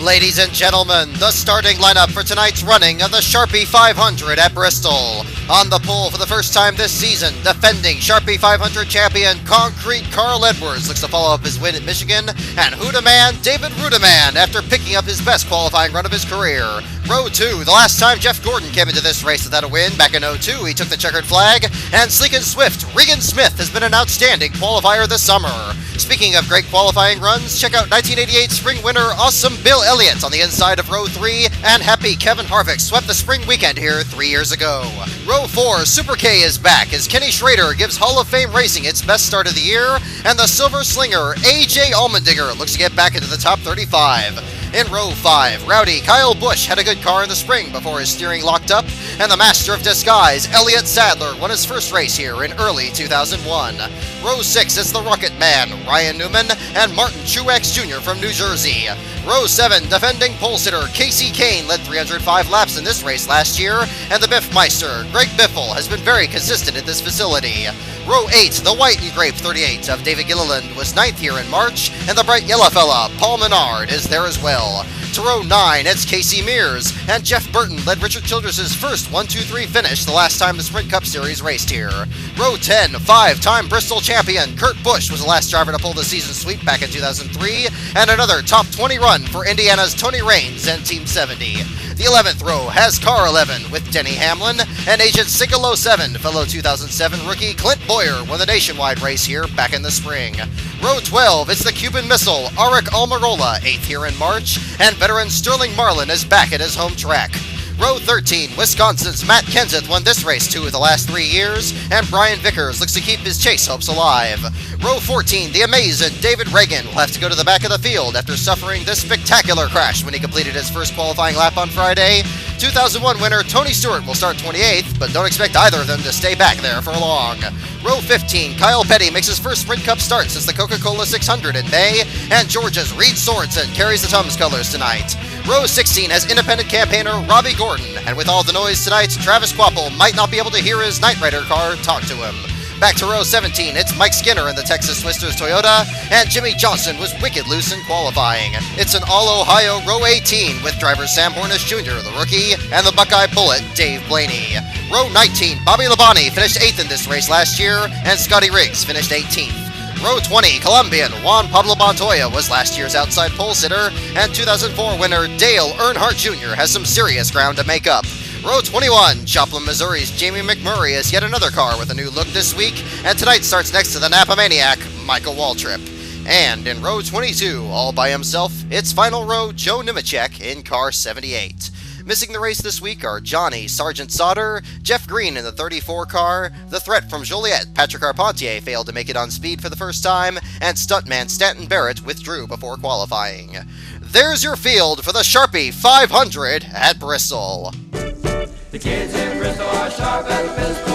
Ladies and gentlemen, the starting lineup for tonight's running of the Sharpie 500 at Bristol. On the pole for the first time this season, defending Sharpie 500 champion Concrete Carl Edwards looks to follow up his win at Michigan, and Hoodaman David Rudaman after picking up his best qualifying run of his career. Row 2, the last time Jeff Gordon came into this race without a win, back in 02, he took the checkered flag, and sleek and swift, Regan Smith has been an outstanding qualifier this summer. Speaking of great qualifying runs, check out 1988 spring winner Awesome Bill Elliott on the inside of Row 3, and happy Kevin Harvick swept the spring weekend here 3 years ago. Row 4, Super K is back as Kenny Schrader gives Hall of Fame Racing its best start of the year, and the Silver Slinger AJ Allmendinger looks to get back into the top 35. In Row 5, rowdy Kyle Busch had a good car in the spring before his steering locked up, and the Master of Disguise, Elliott Sadler, won his first race here in early 2001. Row 6 is the Rocket Man, Ryan Newman, and Martin Truex Jr. from New Jersey. Row 7, defending pole sitter Kasey Kahne led 305 laps in this race last year, and the Biffmeister, Greg Biffle, has been very consistent at this facility. Row 8, the White and Grape 38 of David Gilliland was 9th here in March, and the bright yellow fella, Paul Menard, is there as well. To Row 9, it's Casey Mears, and Jeff Burton led Richard Childress' first 1-2-3 finish the last time the Sprint Cup Series raced here. Row 10, 5-time Bristol champion Kurt Busch was the last driver to pull the season sweep back in 2003, and another top 20 run for Indiana's Tony Raines and Team 70. The 11th row has Car 11 with Denny Hamlin, and Agent 607, fellow 2007 rookie Clint Bowyer won the nationwide race here back in the spring. Row 12, it's the Cuban missile ARIC Almirola, 8th here in March, and veteran Sterling Marlin is back at his home track. Row 13, Wisconsin's Matt Kenseth won this race 2 of the last 3 years, and Brian Vickers looks to keep his chase hopes alive. Row 14, the amazing David Reagan will have to go to the back of the field after suffering this spectacular crash when he completed his first qualifying lap on Friday. 2001 winner Tony Stewart will start 28th, but don't expect either of them to stay back there for long. Row 15, Kyle Petty makes his first Sprint Cup start since the Coca-Cola 600 in May, and Georgia's Reed Sorensen carries the Tums colors tonight. Row 16 has independent campaigner Robbie Gordon, and with all the noise tonight, Travis Quapple might not be able to hear his Knight Rider car talk to him. Back to Row 17, it's Mike Skinner in the Texas Twisters Toyota, and Jimmy Johnson was wicked loose in qualifying. It's an all-Ohio Row 18 with drivers Sam Hornish Jr., the rookie, and the Buckeye Bullet, Dave Blaney. Row 19, Bobby Labonte finished 8th in this race last year, and Scotty Riggs finished 18th. Row 20, Colombian Juan Pablo Montoya was last year's outside pole sitter, and 2004 winner Dale Earnhardt Jr. has some serious ground to make up. Row 21, Joplin, Missouri's Jamie McMurray has yet another car with a new look this week, and tonight starts next to the Napa Maniac, Michael Waltrip. And in Row 22, all by himself, it's final row Joe Nemechek in car 78. Missing the race this week are Johnny Sergeant Sauter, Jeff Green in the 34 car, the threat from Joliet, Patrick Carpentier, failed to make it on speed for the first time, and stuntman Stanton Barrett withdrew before qualifying. There's your field for the Sharpie 500 at Bristol. The kids in Bristol are sharp as a pistol.